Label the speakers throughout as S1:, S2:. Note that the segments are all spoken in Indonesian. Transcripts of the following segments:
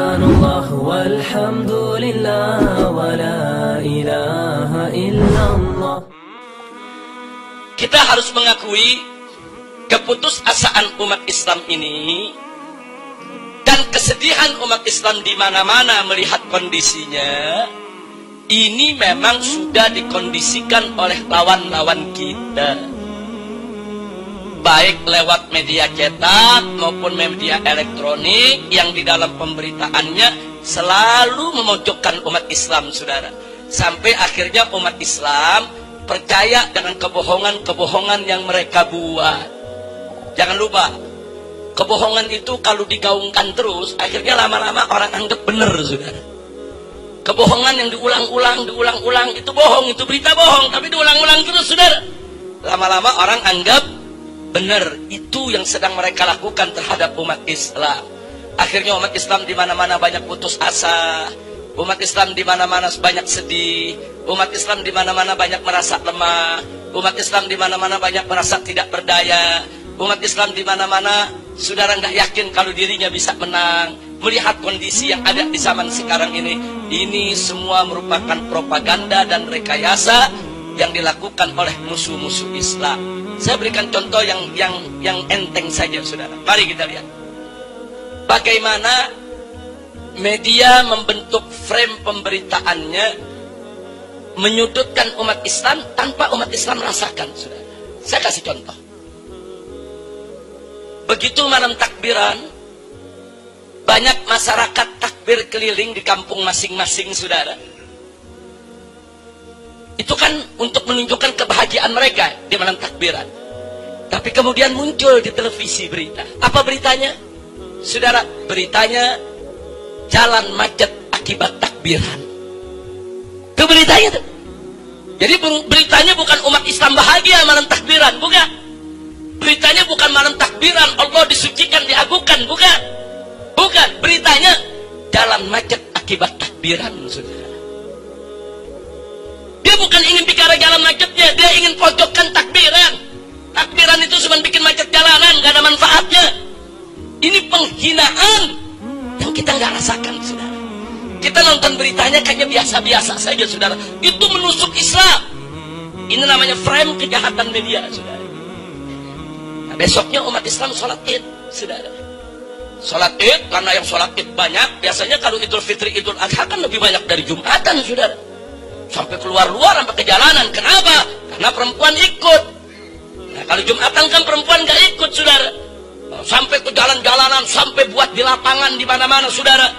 S1: Allah walhamdulillah wa la ilaha illallah.
S2: Kita harus mengakui keputusasaan umat Islam ini dan kesedihan umat Islam di mana-mana melihat kondisinya. Ini memang sudah dikondisikan oleh lawan-lawan kita, baik lewat media cetak maupun media elektronik yang di dalam pemberitaannya selalu memojokkan umat Islam, saudara. Sampai akhirnya umat Islam percaya dengan kebohongan-kebohongan yang mereka buat. Jangan lupa, kebohongan itu kalau digaungkan terus, akhirnya lama-lama orang anggap benar, saudara. Kebohongan yang diulang-ulang itu bohong, itu berita bohong, tapi diulang-ulang terus, saudara. Lama-lama orang anggap benar. Itu yang sedang mereka lakukan terhadap umat Islam. Akhirnya umat Islam di mana-mana banyak putus asa, umat Islam di mana-mana banyak sedih, umat Islam di mana-mana banyak merasa lemah, umat Islam di mana-mana banyak merasa tidak berdaya, umat Islam di mana-mana saudara nggak yakin kalau dirinya bisa menang. Melihat kondisi yang ada di zaman sekarang ini semua merupakan propaganda dan rekayasa yang dilakukan oleh musuh-musuh Islam. Saya berikan contoh yang enteng saja, saudara. Mari kita lihat bagaimana media membentuk frame pemberitaannya menyudutkan umat Islam tanpa umat Islam merasakan, saudara. Saya kasih contoh. Begitu malam takbiran, banyak masyarakat takbir keliling di kampung masing-masing, saudara. Itu kan untuk menunjukkan kebahagiaan mereka di malam takbiran. Tapi kemudian muncul di televisi berita. Apa beritanya? Saudara, beritanya jalan macet akibat takbiran. Itu beritanya tuh. Jadi beritanya bukan umat Islam bahagia malam takbiran, bukan. Beritanya bukan malam takbiran Allah disucikan, diagungkan, bukan. Bukan, beritanya jalan macet akibat takbiran, saudara. Dia bukan ingin bicara jalan macetnya, dia ingin pojokkan takbiran. Takbiran itu cuma bikin macet jalanan, gak ada manfaatnya. Ini penghinaan yang kita nggak rasakan, saudara. Kita nonton beritanya kayaknya biasa-biasa saja, saudara. Itu menusuk Islam. Ini namanya frame kejahatan media, saudara. Nah, besoknya umat Islam sholat Id, saudara. Sholat Id, karena yang sholat Id banyak, biasanya kalau Idul Fitri, Idul Adha kan lebih banyak dari Jumatan, saudara. Sampai keluar-luar, sampai ke jalanan. Kenapa? Karena perempuan ikut. Nah, kalau Jumatan kan perempuan gak ikut, saudara. Sampai ke jalan-jalanan, sampai buat di lapangan, di mana-mana, saudara.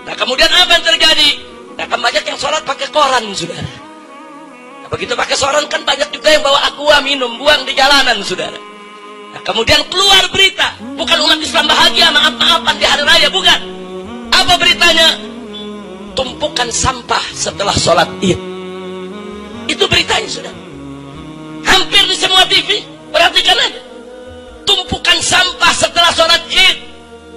S2: Nah, kemudian apa yang terjadi? Nah, kan banyak yang sholat pakai koran, saudara. Nah, begitu pakai koran kan banyak juga yang bawa aqua minum, buang di jalanan, saudara. Nah, kemudian keluar berita, bukan umat Islam bahagia maaf-maafan di hari raya, bukan. Apa beritanya? Tumpukan sampah setelah sholat Id. Itu beritanya, saudara. Hampir di semua TV, perhatikan aja. Tumpukan sampah setelah sholat Id.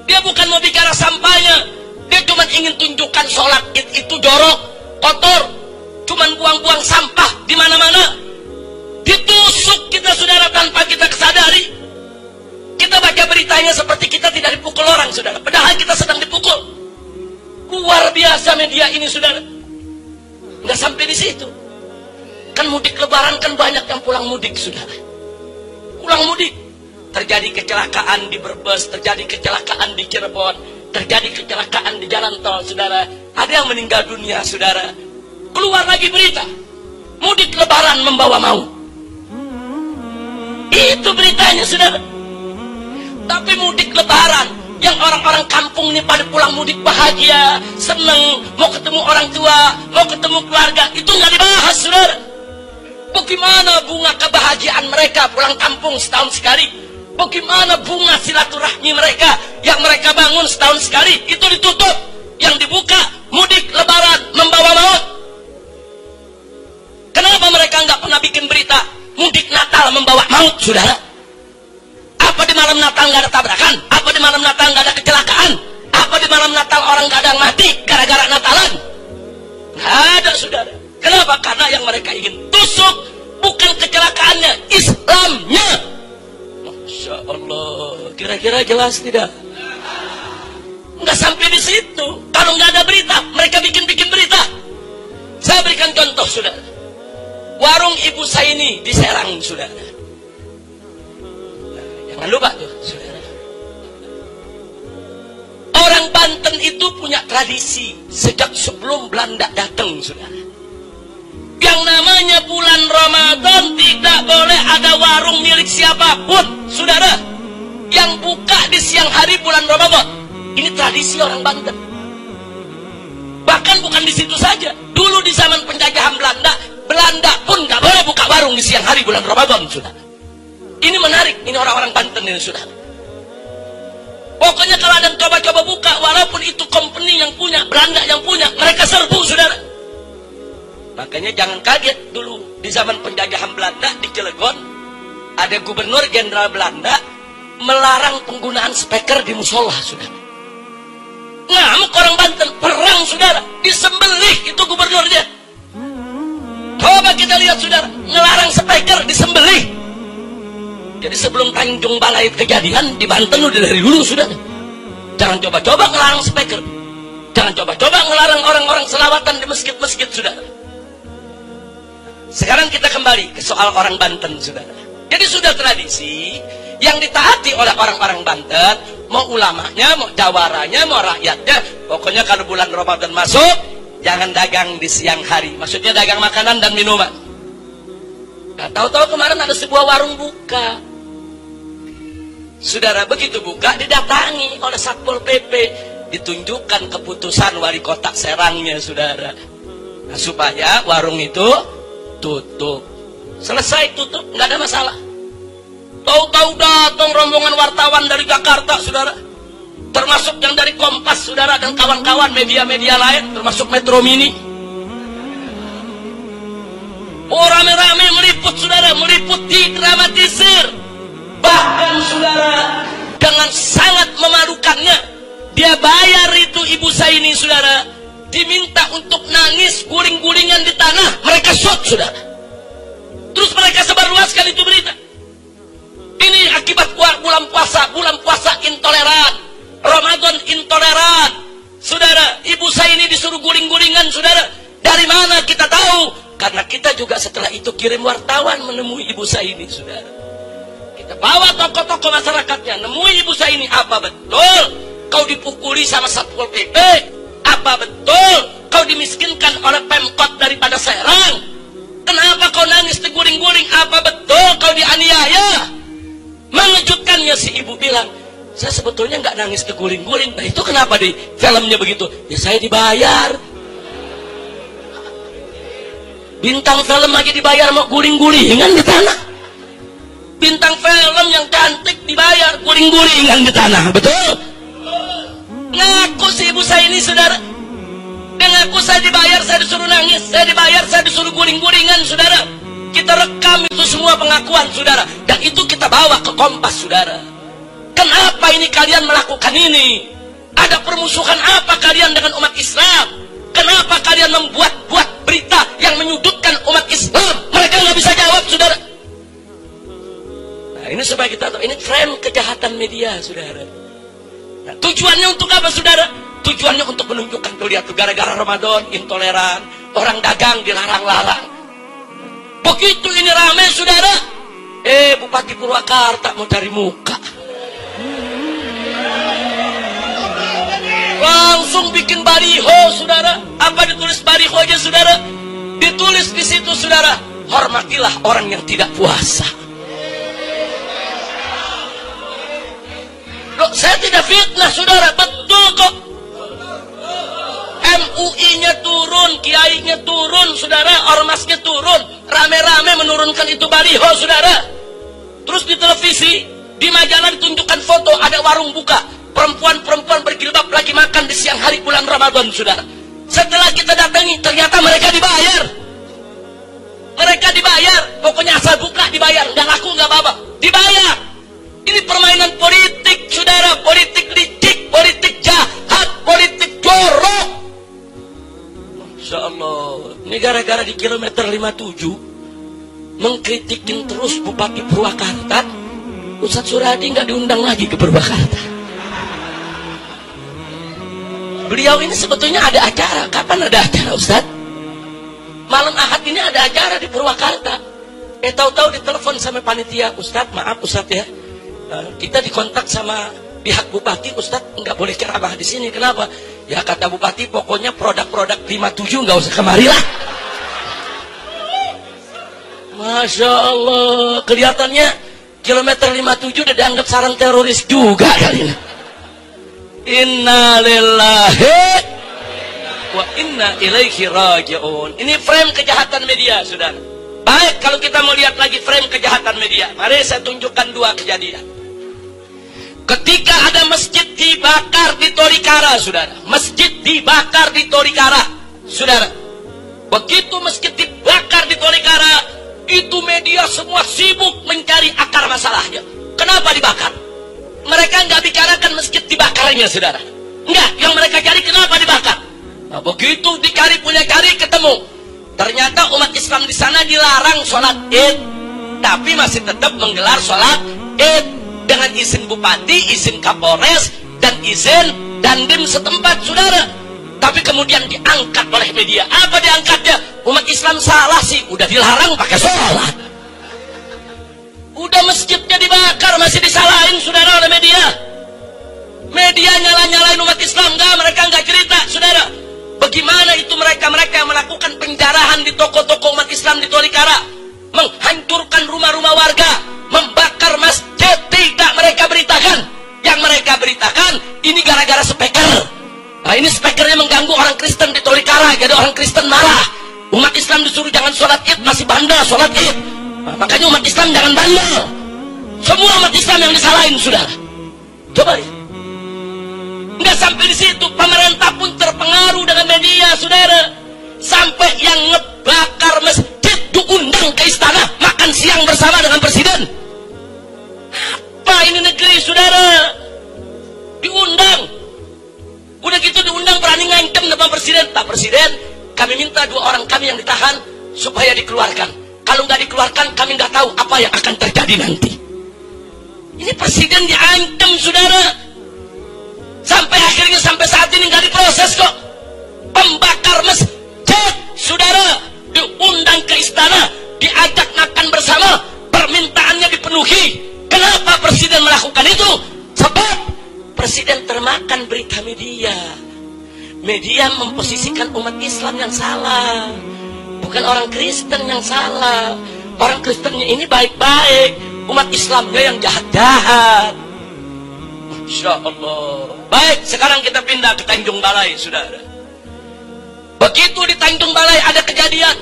S2: Dia bukan mau bicara sampahnya, dia cuma ingin tunjukkan sholat Id itu jorok, kotor, cuma buang-buang sampah di mana-mana. Ditusuk kita, saudara, tanpa kita kesadari. Kita baca beritanya seperti kita tidak dipukul orang, saudara. Padahal kita sedang dipukul. Luar biasa media ini, saudara. Nggak sampai di situ. Kan mudik lebaran kan banyak yang pulang mudik, saudara. Pulang mudik. Terjadi kecelakaan di Brebes, terjadi kecelakaan di Cirebon, terjadi kecelakaan di jalan tol, saudara. Ada yang meninggal dunia, saudara. Keluar lagi berita. Mudik lebaran membawa maut. Itu beritanya, saudara. Tapi mudik lebaran yang orang-orang kampung ini pada pulang mudik bahagia, seneng, mau ketemu orang tua, mau ketemu keluarga, itu nggak dibahas, saudara. Bagaimana bunga kebahagiaan mereka pulang kampung setahun sekali? Bagaimana bunga silaturahmi mereka yang mereka bangun setahun sekali? Itu ditutup. Yang dibuka mudik lebaran membawa maut. Kenapa mereka nggak pernah bikin berita mudik Natal membawa maut, saudara? Apa di malam Natal nggak ada tabrakan? Apa di malam Natal nggak ada kecelakaan? Apa di malam Natal orang nggak ada yang mati gara-gara Natalan? Nggak ada, saudara. Kenapa? Karena yang mereka ingin tusuk bukan kecelakaannya, Islamnya. Masya Allah. Kira-kira jelas tidak? Nggak sampai di situ. saudara. Warung Ibu Saini di Serang, saudara. Nah, jangan lupa tuh, saudara. Orang Banten itu punya tradisi sejak sebelum Belanda datang, saudara. Yang namanya bulan Ramadan tidak boleh ada warung milik siapapun, saudara, yang buka di siang hari bulan Ramadan. Ini tradisi orang Banten. Bahkan bukan di situ saja. Dulu di zaman penjajahan Belanda, Belanda pun nggak boleh buka warung di siang hari bulan Ramadan, saudara. Ini menarik, ini orang-orang Banten ini, saudara. Pokoknya kalau ada yang coba-coba buka, walaupun itu company yang punya, Belanda yang punya, mereka serbu, saudara. Makanya jangan kaget, dulu di zaman penjajahan Belanda di Cilegon, ada gubernur jenderal Belanda melarang penggunaan speaker di musola, saudara. Ngamuk orang Banten, perang, saudara, disembelih itu gubernurnya. Coba kita lihat, saudara, ngelarang speaker, disembelih. Jadi sebelum Tanjung Balai kejadian di Banten udah dari dulu, saudara. Jangan coba-coba ngelarang speaker. Jangan coba-coba ngelarang orang-orang selawatan di masjid-masjid, saudara. Sekarang kita kembali ke soal orang Banten, saudara. Jadi sudah tradisi yang ditaati oleh orang-orang Banten, mau ulamanya, mau jawaranya, mau rakyatnya. Pokoknya kalau bulan Ramadan masuk, jangan dagang di siang hari. Maksudnya dagang makanan dan minuman. Nah, tahu-tahu kemarin ada sebuah warung buka. Saudara, begitu buka didatangi oleh Satpol PP, ditunjukkan keputusan wali kota Serangnya, saudara. Nah, supaya warung itu tutup. Selesai tutup, nggak ada masalah. Tahu-tahu datang rombongan wartawan dari Jakarta, saudara. Termasuk yang dari Kompas, saudara, dan kawan-kawan media-media lain, termasuk Metro Mini. Oh, rame-rame meliput, saudara, meliput, didramatisir. Bahkan, saudara, dengan sangat memalukannya, dia bayar itu Ibu Saini, saudara, diminta untuk nangis guling-gulingan di tanah. Mereka shoot, saudara. Terus mereka sebarluaskan itu berita. Ini akibat bulan puasa intoleran, Ramadan intoleran, saudara. Ibu Saini disuruh guling-gulingan, saudara. Dari mana kita tahu? Karena kita juga setelah itu kirim wartawan menemui Ibu Saini, saudara. Kita bawa tokoh-tokoh masyarakatnya, nemui Ibu Saini. Apa betul kau dipukuli sama Satpol PP? Apa betul kau dimiskinkan oleh Pemkot daripada Serang? Kenapa kau nangis diguling-guling? Apa betul kau dianiaya? Mengejutkannya si ibu bilang, saya sebetulnya nggak nangis keguling-guling. Nah itu kenapa di filmnya begitu? Ya saya dibayar. Bintang film aja dibayar mau guling-gulingan di tanah. Bintang film yang cantik dibayar guling-gulingan di tanah, betul? Ngaku si Ibu Saini, saudara. Dia ngaku saya dibayar, saya disuruh nangis, saya dibayar, saya disuruh guling-gulingan, saudara. Kita rekam itu semua pengakuan, saudara, dan itu kita bawa ke Kompas, saudara. Kenapa ini kalian melakukan ini? Ada permusuhan apa kalian dengan umat Islam? Kenapa kalian membuat-buat berita yang menyudutkan umat Islam? Mereka nggak bisa jawab, saudara. Nah, ini supaya kita tahu, ini tren kejahatan media, saudara. Nah, tujuannya untuk apa, saudara? Tujuannya untuk menunjukkan tuh, lihat tuh, gara-gara Ramadan intoleran, orang dagang dilarang-larang. Begitu ini ramai, saudara, Bupati Purwakarta mau cari muka, langsung bikin baliho, saudara. Apa ditulis baliho aja, saudara? Ditulis di situ, saudara, hormatilah orang yang tidak puasa. Loh, saya tidak fitnah, saudara, betul kok. MUI-nya turun, kiainya turun, saudara, ormasnya turun, rame-rame menurunkan itu baliho, saudara. Terus di televisi, di majalah ditunjukkan foto ada warung buka, perempuan-perempuan berjilbab lagi makan di siang hari bulan Ramadan, saudara. Setelah kita datangi, ternyata mereka dibayar. Mereka dibayar, pokoknya asal buka dibayar, nggak laku nggak apa-apa, dibayar. Ini permainan politik, saudara, politik licik, politik jahat, politik jorok. Masya Allah, ini gara-gara di kilometer 57 mengkritikin terus Bupati Purwakarta, Ustadz Suradi nggak diundang lagi ke Purwakarta. Beliau ini sebetulnya ada acara. Kapan ada acara, Ustadz? malam Ahad ini ada acara di Purwakarta. Tahu-tahu ditelepon sama panitia, Ustadz maaf Ustadz ya, kita dikontak sama pihak bupati, Ustadz nggak boleh ceramah di sini. Kenapa? Ya kata bupati pokoknya produk-produk 57 nggak usah kemari lah. Masya Allah, kelihatannya kilometer 57 udah dianggap sarang teroris juga kali ini. Inna lillahi wa inna ilaihi raji'un. Ini frame kejahatan media, saudara. Baik, kalau kita mau lihat lagi frame kejahatan media, mari saya tunjukkan dua kejadian. Ketika ada masjid dibakar di Tolikara, saudara. Masjid dibakar di Tolikara, saudara. Begitu masjid dibakar di Tolikara, itu media semua sibuk mencari akar masalahnya. Kenapa dibakar? Mereka nggak bicarakan masjid dibakarnya, saudara. Enggak, yang mereka cari kenapa dibakar. Nah, begitu dicari punya cari ketemu. Ternyata umat Islam di sana dilarang sholat Id, tapi masih tetap menggelar sholat Id dengan izin bupati, izin Kapolres, dan izin dandim setempat, saudara. Tapi kemudian diangkat oleh media. Apa diangkatnya? Umat Islam salah sih, udah dilarang pakai sholat. Udah masjidnya dibakar masih disalahin, saudara, oleh media. Media nyala-nyalain umat Islam, mereka nggak cerita, saudara. Bagaimana itu mereka yang melakukan penjarahan di toko-toko umat Islam di Tolikara, menghancurkan rumah-rumah warga, membakar masjid, tidak mereka beritakan. Yang mereka beritakan ini gara-gara speaker. Nah, ini speakernya mengganggu orang Kristen di Tolikara, jadi orang Kristen marah. Umat Islam disuruh jangan sholat Id, masih bandel sholat Id. Nah, makanya umat Islam jangan bandel. Semua umat Islam yang disalahin, saudara. Coba lihat. Nggak sampai di situ, pemerintah pun terpengaruh dengan media, saudara. Sampai yang ngebakar masjid diundang ke istana makan siang bersama dengan presiden. Apa ini negeri, saudara? Diundang. Udah gitu diundang berani ngancam depan presiden. Pak Presiden, kami minta 2 orang kami yang ditahan supaya dikeluarkan. Kalau nggak dikeluarkan, kami nggak tahu apa yang akan terjadi nanti. Ini presiden diancam, saudara. Sampai akhirnya sampai saat ini nggak diproses kok. Pembakar masjid, saudara, diundang ke istana, diajak makan bersama, permintaannya dipenuhi. Kenapa presiden melakukan itu? Sebab presiden termakan berita media. Media memposisikan umat Islam yang salah, bukan orang Kristen yang salah. Orang Kristennya ini baik-baik, umat Islamnya yang jahat-jahat. Insya Allah. Baik, sekarang kita pindah ke Tanjung Balai, saudara. Begitu di Tanjung Balai ada kejadian,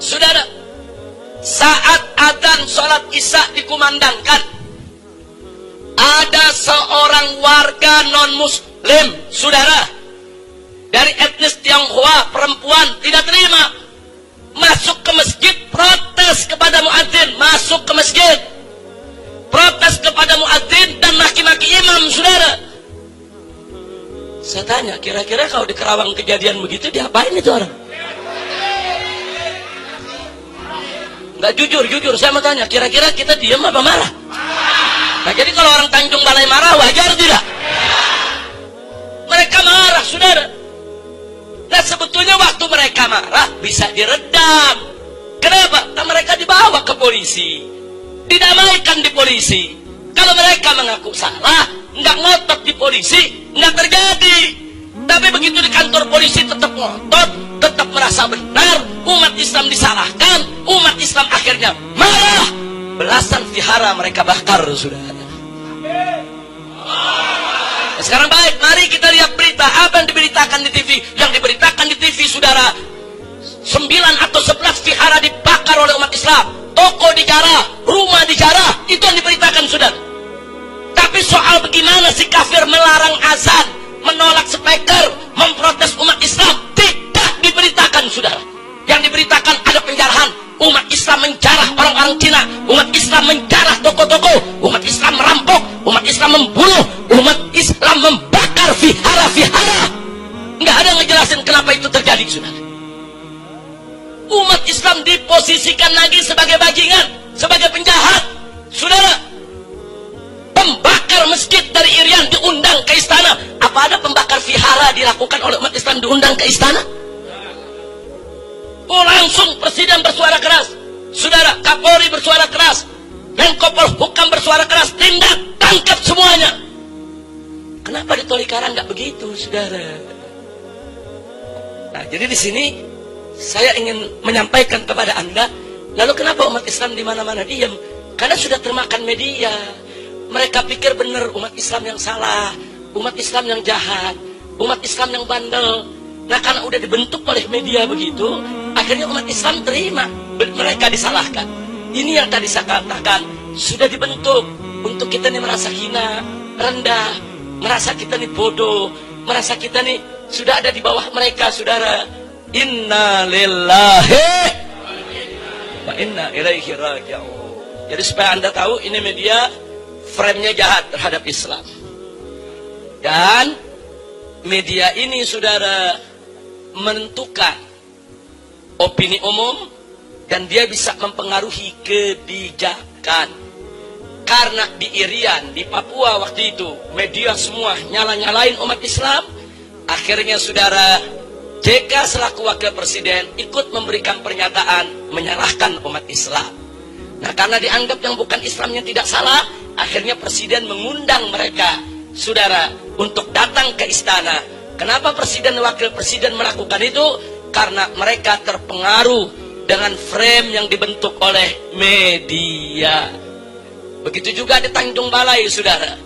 S2: saudara. Saat adzan sholat Isya dikumandangkan, ada seorang warga non-muslim, saudara, dari etnis Tionghoa, perempuan, tidak terima, masuk ke masjid, protes kepada muadzin, masuk ke masjid, protes kepada muadzin dan maki-maki imam, saudara. Saya tanya, kira-kira kalau di Kerawang kejadian begitu diapain itu orang? Nggak jujur, saya mau tanya, kira-kira kita diam apa marah? Nah, jadi kalau orang Tanjung Balai marah, wajar tidak? Mereka marah, saudara. Nah, sebetulnya waktu mereka marah bisa diredam. Kenapa? Nah, mereka dibawa ke polisi, didamaikan di polisi. Kalau mereka mengaku salah, nggak ngotot di polisi, nggak terjadi. Tapi begitu di kantor polisi tetap ngotot, tetap merasa benar, umat Islam disalahkan, umat Islam akhirnya marah. Belasan vihara mereka bakar, saudara. Nah, sekarang baik, mari kita lihat berita apa yang diberitakan di TV. Yang diberitakan di TV, saudara, 9 atau 11 vihara dibakar oleh umat Islam. Toko dijarah, rumah dijarah, itu yang diberitakan, saudara. Tapi soal bagaimana si kafir melarang azan, menolak speaker, memprotes umat Islam, tidak diberitakan, saudara. Yang diberitakan ada penjarahan, umat Islam menjarah orang-orang Cina, umat Islam menjarah toko-toko, umat Islam merampok, umat Islam membunuh, umat Islam membakar vihara-vihara. Nggak ada yang ngejelasin kenapa itu terjadi, saudara. Umat Islam diposisikan lagi sebagai bajingan, sebagai penjahat, saudara. Pembakar masjid dari Irian diundang ke istana. Apa ada pembakar vihara dilakukan oleh umat Islam diundang ke istana? langsung Presiden bersuara keras. Saudara, Kapolri bersuara keras. Menko Polhukam bersuara keras. Tindak, tangkap semuanya. Kenapa di Tolikara nggak begitu, saudara? Nah, jadi di sini saya ingin menyampaikan kepada Anda, lalu kenapa umat Islam di mana-mana diam? Karena sudah termakan media. Mereka pikir benar umat Islam yang salah, umat Islam yang jahat, umat Islam yang bandel. Nah, karena udah dibentuk oleh media begitu, akhirnya umat Islam terima mereka disalahkan. Ini yang tadi saya katakan, sudah dibentuk untuk kita ini merasa hina, rendah, merasa kita ini bodoh, merasa kita ini sudah ada di bawah mereka, saudara. Inna lillahi wa inna ilaihi raji'un. Jadi supaya Anda tahu, ini media frame-nya jahat terhadap Islam. Dan media ini, saudara, menentukan opini umum dan dia bisa mempengaruhi kebijakan. Karena di Irian, di Papua waktu itu, media semua nyala-nyalain umat Islam. Akhirnya, saudara, JK selaku wakil presiden ikut memberikan pernyataan menyalahkan umat Islam. Nah, karena dianggap yang bukan Islamnya tidak salah, akhirnya presiden mengundang mereka, saudara, untuk datang ke istana. Kenapa presiden dan wakil presiden melakukan itu? Karena mereka terpengaruh dengan frame yang dibentuk oleh media. Begitu juga di Tanjung Balai, saudara.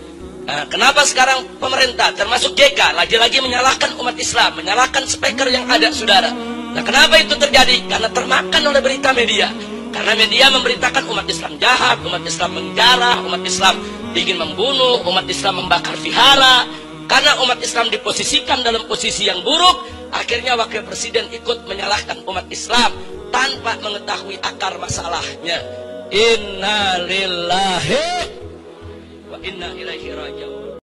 S2: Nah, kenapa sekarang pemerintah termasuk JK lagi-lagi menyalahkan umat Islam, menyalahkan speaker yang ada, saudara? Nah, kenapa itu terjadi? Karena termakan oleh berita media. Karena media memberitakan umat Islam jahat, umat Islam menjarah, umat Islam ingin membunuh, umat Islam membakar vihara. Karena umat Islam diposisikan dalam posisi yang buruk, akhirnya wakil presiden ikut menyalahkan umat Islam tanpa mengetahui akar masalahnya. Inna lillahi wa inna ilaihi raji'un.